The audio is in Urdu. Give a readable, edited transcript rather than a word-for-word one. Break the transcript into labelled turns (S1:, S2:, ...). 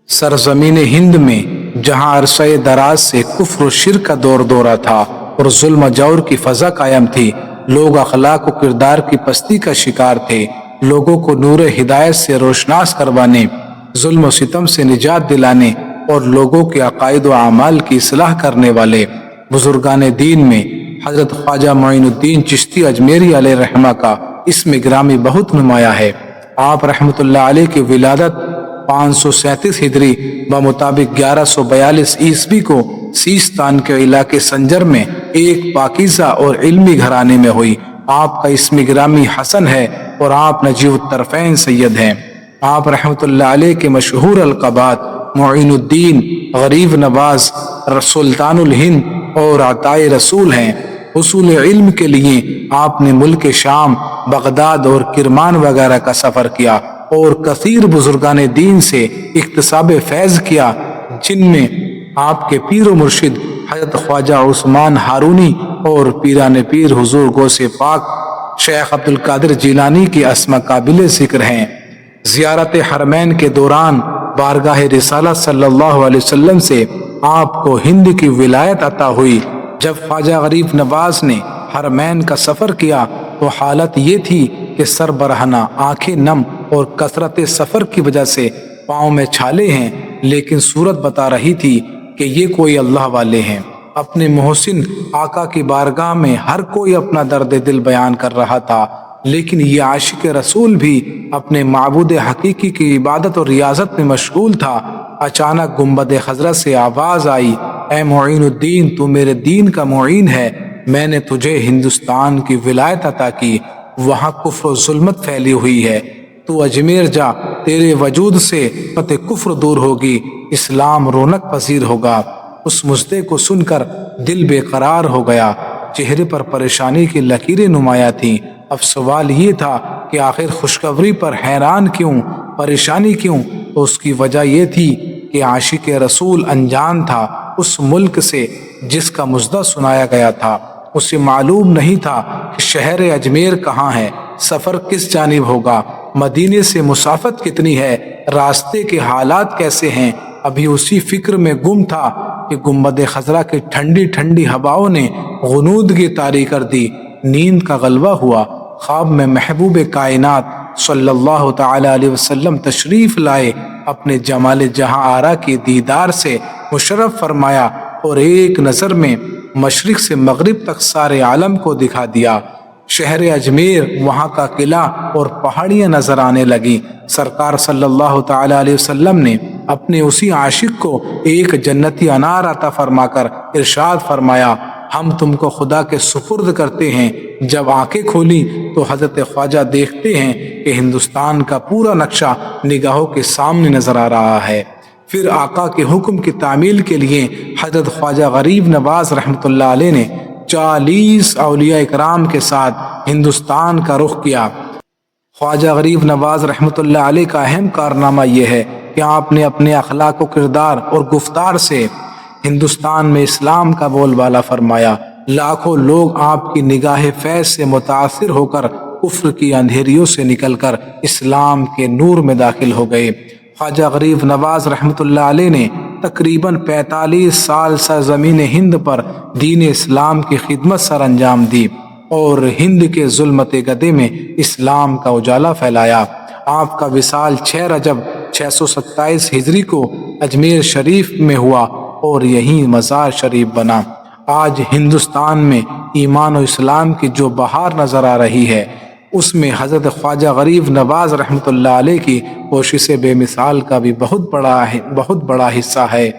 S1: سرزمین ہند میں جہاں عرصہ دراز سے کفر و شرک کا دور دورہ تھا اور ظلم و جور کی فضا قائم تھی، لوگ اخلاق و کردار کی پستی کا شکار تھے۔ لوگوں کو نور ہدایت سے روشناس کروانے، ظلم و ستم سے نجات دلانے اور لوگوں کے عقائد و اعمال کی اصلاح کرنے والے بزرگان دین میں حضرت خواجہ معین الدین چشتی اجمیری علیہ رحمہ کا اسم گرامی بہت نمایاں ہے۔ آپ رحمۃ اللہ علیہ کی ولادت 537 ہجری بمطابق 1142 عیسوی کو سیستان کے علاقے سنجر میں ایک پاکیزہ اور علمی گھرانے میں ہوئی۔ آپ کا اسم گرامی حسن ہے اور آپ نجیب الطرفین سید ہیں۔ آپ رحمۃ اللہ علیہ کے مشہور القابات معین الدین، غریب نواز، سلطان الہند اور عطائے رسول ہیں۔ حصول علم کے لیے آپ نے ملک شام، بغداد اور کرمان وغیرہ کا سفر کیا اور کثیر بزرگان دین سے اکتساب فیض کیا، جن میں آپ کے پیر و مرشد حضرت خواجہ عثمان ہارونی اور پیران پیر حضور غوث پاک شیخ عبد القادر جیلانی کی اسماء قابل ذکر ہیں۔ زیارت حرمین کے دوران بارگاہ رسالت صلی اللہ علیہ وسلم سے آپ کو ہند کی ولایت عطا ہوئی۔ جب خواجہ غریب نواز نے حرمین کا سفر کیا تو حالت یہ تھی کہ سر برہنہ، آنکھیں نم اور کثرت سفر کی وجہ سے پاؤں میں چھالے ہیں، لیکن صورت بتا رہی تھی کہ یہ کوئی اللہ والے ہیں۔ اپنے محسن آقا کی بارگاہ میں ہر کوئی اپنا درد دل بیان کر رہا تھا، لیکن یہ عاشق رسول بھی اپنے معبود حقیقی کی عبادت اور ریاضت میں مشغول تھا۔ اچانک گنبد خضرا سے آواز آئی، اے معین الدین، تو میرے دین کا معین ہے، میں نے تجھے ہندوستان کی ولایت عطا کی، وہاں کفر و ظلمت پھیلی ہوئی ہے، تو اجمیر جا، تیرے وجود سے کفر دور ہوگی، اسلام رونق پذیر ہوگا۔ اس مژدے کو سن کر دل بے قرار ہو گیا، چہرے پر پریشانی کی لکیریں نمایاں تھیں۔ اب سوال یہ تھا کہ آخر خوشخبری پر حیران کیوں، پریشانی کیوں؟ تو اس کی وجہ یہ تھی کہ عاشق رسول انجان تھا اس ملک سے جس کا مژدہ سنایا گیا تھا۔ اسے معلوم نہیں تھا کہ شہر اجمیر کہاں ہے، سفر کس جانب ہوگا، مدینے سے مسافت کتنی ہے، راستے کے حالات کیسے ہیں۔ ابھی اسی فکر میں گم تھا کہ گنبد خضرا کی ٹھنڈی ٹھنڈی ہواؤں نے غنودگی طاری کر دی، نیند کا غلبہ ہوا۔ خواب میں محبوب کائنات صلی اللہ تعالی علیہ وسلم تشریف لائے، اپنے جمال جہاں آرا کی دیدار سے مشرف فرمایا اور ایک نظر میں مشرق سے مغرب تک سارے عالم کو دکھا دیا۔ شہر اجمیر، وہاں کا قلعہ اور پہاڑیاں نظر آنے لگی۔ سرکار صلی اللہ تعالی علیہ وسلم نے اپنے اسی عاشق کو ایک جنتی انار عطا فرما کر ارشاد فرمایا، ہم تم کو خدا کے سپرد کرتے ہیں۔ جب آنکھیں کھولی تو حضرت خواجہ دیکھتے ہیں کہ ہندوستان کا پورا نقشہ نگاہوں کے سامنے نظر آ رہا ہے۔ پھر آقا کے حکم کی تعمیل کے لیے حضرت خواجہ غریب نواز رحمۃ اللہ علیہ نے 40 اولیاء اکرام کے ساتھ ہندوستان کا رخ کیا۔ خواجہ غریب نواز رحمۃ اللہ علیہ کا اہم کارنامہ یہ ہے کہ آپ نے اپنے اخلاق و کردار اور گفتار سے ہندوستان میں اسلام کا بول بالا فرمایا۔ لاکھوں لوگ آپ کی نگاہ فیض سے متاثر ہو کر کفر کی اندھیریوں سے نکل کر اسلام کے نور میں داخل ہو گئے۔ خواجہ غریب نواز رحمۃ اللہ علیہ نے تقریباً 45 سال سرزمین ہند پر دین اسلام کی خدمت سر انجام دی اور ہند کے ظلمت گدے میں اسلام کا اجالا پھیلایا۔ آپ کا وصال 6 رجب 627 ہجری کو اجمیر شریف میں ہوا اور یہیں مزار شریف بنا۔ آج ہندوستان میں ایمان و اسلام کی جو بہار نظر آ رہی ہے، اس میں حضرت خواجہ غریب نواز رحمۃ اللہ علیہ کی کوشش بے مثال کا بھی بہت بڑا حصہ ہے۔